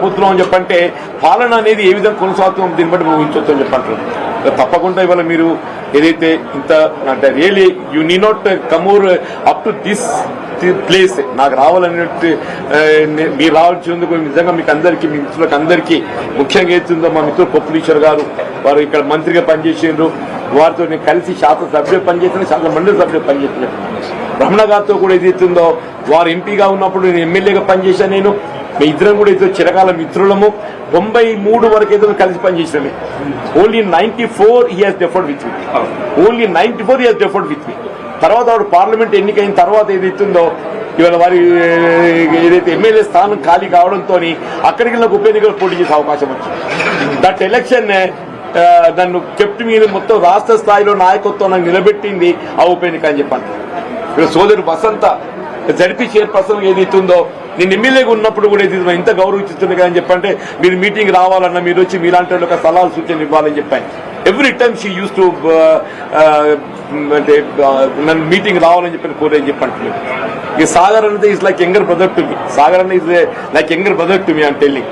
పుత్రం అని చెప్పంటే పాలన అనేది ఏ విధంగా కొనసాగుతుందో దీన్ని బట్టి ఊహించవచ్చు అని చెప్పంటారు. తప్పకుండా ఇవాళ మీరు ఏదైతే ఇంత అంటే రియలీ యూ నీ not come up to this place నాకు రావాలన్నట్టు మీరు రావాల్సిందుకు నిజంగా మీకు అందరికీ మీ మిత్రులకు అందరికీ ముఖ్యంగా ఏతుందో మా మిత్రులు పొప్పులీశ్వర్ గారు వారు ఇక్కడ మంత్రిగా పనిచేసిండ్రు, వారితో నేను కలిసి శాసనసభ్యులు పనిచేసిన శాసన మండలి సభ్యులు పనిచేసిన రమణ గారితో కూడా ఏదైతుందో వారు ఎంపీగా ఉన్నప్పుడు నేను ఎమ్మెల్యేగా పనిచేశాను. నేను మీ ఇద్దరం కూడా ఏదో చిరకాల మిత్రులము 93 వరకు ఏదో కలిసి పనిచేసినమే. Only 94 he has deferred with me. Only 94 he has deferred with me. తర్వాత వాడు పార్లమెంట్ ఎన్నికైన తర్వాత ఏదైతుందో ఇవాళ వారి ఏదైతే ఎమ్మెల్యే స్థానం ఖాళీ కావడంతో అక్కడికి నాకు ఉప ఎన్నికలు పోటీ చేసే అవకాశం వచ్చింది. దట్ ఎలక్షన్ నన్ను కెప్ట్ మీద మొత్తం రాష్ట్ర స్థాయిలో నాయకత్వం నాకు నిలబెట్టింది ఆ ఉప ఎన్నిక అని చెప్పండి. ఇక్కడ సోదరు వసంత జడ్పీ చైర్పర్సన్ ఏదైతుందో నేను ఎమ్మెల్యేగా ఉన్నప్పుడు కూడా ఇది ఇంత గౌరవించుతుంది కదా అని చెప్పంటే మీరు మీటింగ్ రావాలన్నా మీరు వచ్చి మీలాంటి ఒక సలహాలు సూచనలు ఇవ్వాలని చెప్పాను. Every time she use to అంటే నన్ను మీటింగ్ రావాలని చెప్పి కోరేని చెప్పంటున్నాను. ఈ సాగర్ అనేది is like younger brother to me. Sagar అనేది is like younger brother to me అని టెల్లింగ్.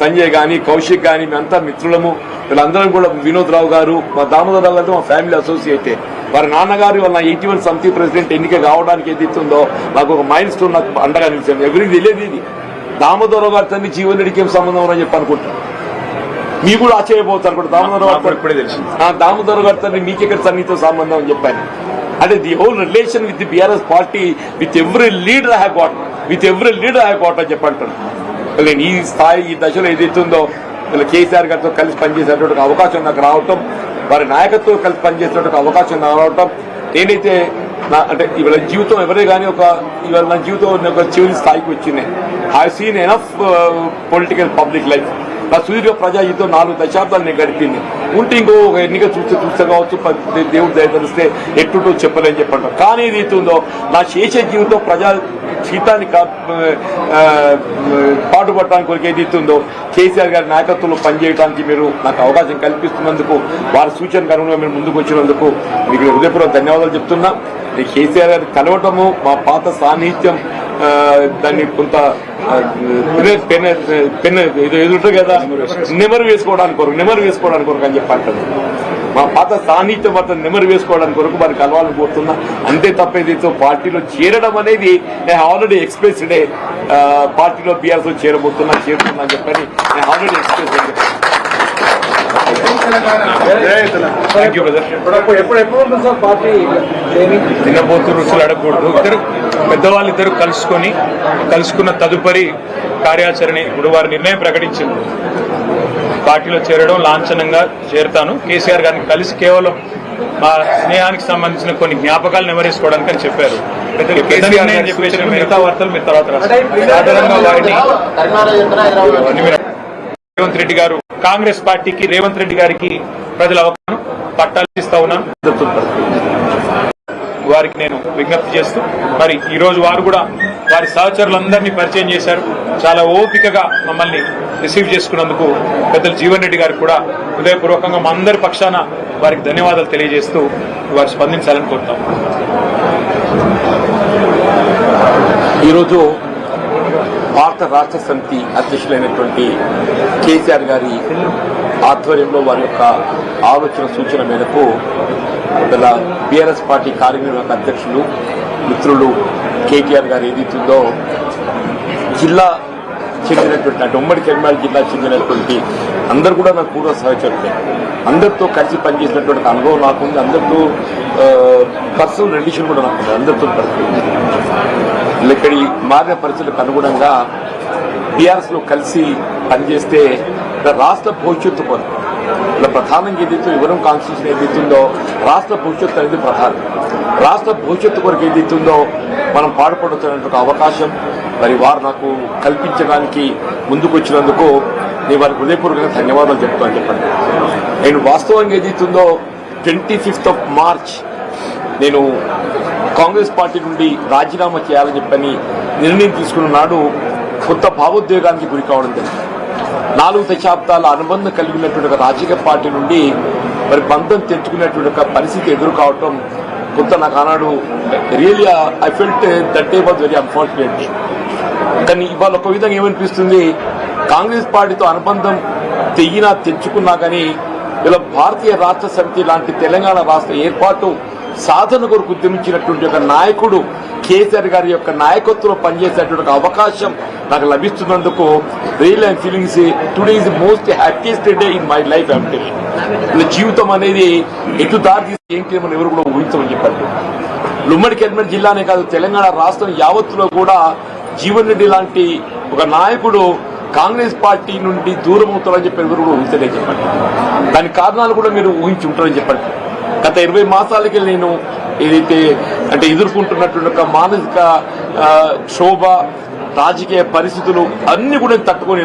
సంజయ్ గానీ కౌశిక్ గానీ మేమంతా మిత్రులము. వీళ్ళందరం కూడా వినోద్ రావు గారు మా దామోదర్ రావు గారితో మా ఫ్యామిలీ అసోసియేటే. వారి నాన్నగారు వాళ్ళ 81 సమితి ప్రెసిడెంట్ ఎన్నిక కావడానికి ఏదైతుందో నాకు ఒక మైల్ స్టోన్ నాకు అండగా నిలిచాను. ఎవరికి తెలియదు ఇది. దామోదర్ రావు గారి తండ్రి జీవన్ రెడ్డికి ఏం సంబంధం అని చెప్పి అనుకుంటున్నాను. మీకు కూడా ఆశ్చర్యపోతారు కూడా దామోదర్ రావు ఇప్పుడే తెలుసు. దామోదర్ గారి తండ్రి మీకెక్కడ సన్నిహిత సంబంధం అని చెప్పాను. అంటే the whole relation with the BRS party with every leader I have got అని చెప్పంటాను. నేను ఈ స్థాయి ఈ దశలో ఏదైతుందో వీళ్ళ కేసీఆర్ గారితో కలిసి పనిచేసేటువంటి అవకాశం నాకు రావటం, వారి నాయకత్వం కలిసి పనిచేసేటువంటి అవకాశం రావటం నేనైతే అంటే ఇవాళ జీవితం ఎవరే కానీ ఇవాళ నా జీవితం ఒక చివరి స్థాయికి వచ్చింది. I seen enough political public life. నా సుదీర్ఘ ప్రజా జీవితం 4 దశాబ్దాలు నేను గడిపింది. ఉంటే ఇంకో ఎన్నిక చూస్తే కావచ్చు, దేవుడు దయ తెలిస్తే ఎట్టుటో చెప్పలేని చెప్పంటాం. కానీ ఏదైతే ఉందో నా చేసే జీవితం ప్రజా జీవితాన్ని పాటుపడటానికి కొరకు ఏదైతే ఉందో కేసీఆర్ గారి నాయకత్వంలో పనిచేయడానికి మీరు నాకు అవకాశం కల్పిస్తున్నందుకు, వారి సూచనకు అనుగుణంగా మీరు ముందుకు వచ్చినందుకు మీకు హృదయపూర్వక ధన్యవాదాలు చెప్తున్నా. కేసీఆర్ గారిని కలవటము మా పాత సాన్నిహిత్యం దాన్ని కొంత ఎదురు కదా నెమరు వేసుకోవడానికి కొరకు అని చెప్పి అంటారు. మా పాత సాన్నిహిత్యం వద్ద నెమరు వేసుకోవడానికి కొరకు వారికి కలవాలని కోరుతున్నా. అంతే తప్ప ఏదైతే పార్టీలో చేరడం అనేది నేను ఆల్రెడీ ఎక్స్ప్రెస్ డే పార్టీలో బీఆర్ఎస్ చేరుతున్నా అని చెప్పని నేను ఆల్రెడీ ఎక్స్ప్రెస్ చెప్పాను. తినబోతు రుచులు అడగకూడదు. పెద్దవాళ్ళిద్దరు కలుసుకున్న తదుపరి కార్యాచరణ ఇప్పుడు వారి నిర్ణయం ప్రకటించింది. పార్టీలో చేరడం లాంఛనంగా చేరుతాను. కేసీఆర్ గారిని కలిసి కేవలం మా స్నేహానికి సంబంధించిన కొన్ని జ్ఞాపకాలు నెమరేసుకోవడానికి అని చెప్పారు. చెప్పేసి మిగతా వార్తలు మీరు తర్వాత సాధారణంగా వారిని రేవంత్ రెడ్డి గారు కాంగ్రెస్ పార్టీకి రేవంత్ రెడ్డి గారికి ప్రజల అవకాశం పట్టాలు ఇస్తా ఉన్నాను. వారికి నేను విజ్ఞప్తి చేస్తూ మరి ఈ రోజు వారు కూడా వారి సహచరులందరినీ పరిచయం చేశారు. చాలా ఓపికగా మమ్మల్ని రిసీవ్ చేసుకున్నందుకు పెద్దలు జీవన్ రెడ్డి గారికి కూడా హృదయపూర్వకంగా మా అందరి పక్షాన వారికి ధన్యవాదాలు తెలియజేస్తూ వారు స్పందించాలని కోరుతాం. ఈరోజు భారత రాష్ట్ర సమితి అధ్యక్షులైనటువంటి కేసీఆర్ గారి ఆధ్వర్యంలో వారి యొక్క ఆలోచన సూచన మేరకు ఇలా బీఆర్ఎస్ పార్టీ కార్యనిర్వాహక అధ్యక్షులు మిత్రులు కేటీఆర్ గారు ఏదైతుందో జిల్లా చెందినటువంటి అంటే ఉమ్మడి కరీంనగర్ జిల్లా చెందినటువంటి అందరూ కూడా నాకు పూర్వ సహచరులే. అందరితో కలిసి పనిచేసినటువంటి అనుభవం నాకుంది. అందరితో పర్సనల్ రిలేషన్ కూడా నాకుంది. అందరితో ఇక్కడ మారిన పరిస్థితులకు అనుగుణంగా బీఆర్ఎస్ లో కలిసి పనిచేస్తే రాష్ట్ర భవిష్యత్తు కొరకు ఇలా ప్రధానంగా ఏదైతే వివరం కాన్స్టిట్యూషన్ ఏదైతుందో రాష్ట్ర భవిష్యత్తు అనేది ప్రధానం. రాష్ట్ర భవిష్యత్తు కొరకు ఏదైతుందో మనం పాటుపడుతున్నటువంటి అవకాశం మరి వారు నాకు కల్పించడానికి ముందుకు వచ్చినందుకు నేను వారికి హృదయపూర్వకంగా ధన్యవాదాలు చెప్తాను చెప్పండి. నేను వాస్తవంగా ఏదైతుందో 25th of March నేను కాంగ్రెస్ పార్టీ నుండి రాజీనామా చేయాలని చెప్పని నిర్ణయం తీసుకున్న నాడు కొత్త భావోద్వేగానికి గురి కావడం జరిగింది. 4 దశాబ్దాల అనుబంధం కలిగినటువంటి ఒక రాజకీయ పార్టీ నుండి మరి బంధం తెచ్చుకునేటువంటి ఒక పరిస్థితి ఎదురు కావటం కొంత నాకు ఆనాడు really I felt that day was very unfortunate. కానీ ఇవాళ ఒక విధంగా ఏమనిపిస్తుంది, కాంగ్రెస్ పార్టీతో అనుబంధం తెంచుకున్నా కానీ ఇలా భారతీయ రాష్ట్ర సమితి లాంటి తెలంగాణ రాష్ట్ర ఏర్పాటు సాధన కొరకు ఉద్యమించినటువంటి ఒక నాయకుడు కేసీఆర్ గారి యొక్క నాయకత్వంలో పనిచేసేటువంటి ఒక అవకాశం నాకు లభిస్తున్నందుకు real I'm feelings today is the most happiest day in my life I'm telling. ఇలా జీవితం అనేది ఎటు దారి తీసి ఏం చేయమని ఎవరు కూడా ఊహించమని చెప్పారు. ఉమ్మడి కరీంనగర్ జిల్లానే కాదు తెలంగాణ రాష్ట్రం యావత్తులో కూడా జీవన్ రెడ్డి లాంటి ఒక నాయకుడు కాంగ్రెస్ పార్టీ నుండి దూరం అవుతారని చెప్పి ఎవరు కూడా ఊహించలేని చెప్పండి. దాని కారణాలు కూడా మీరు ఊహించి ఉంటారని చెప్పండి. గత 20 మాసాలకి నేను ఏదైతే అంటే ఎదుర్కొంటున్నటువంటి ఒక మానసిక క్షోభ, రాజకీయ పరిస్థితులు అన్ని కూడా తట్టుకొని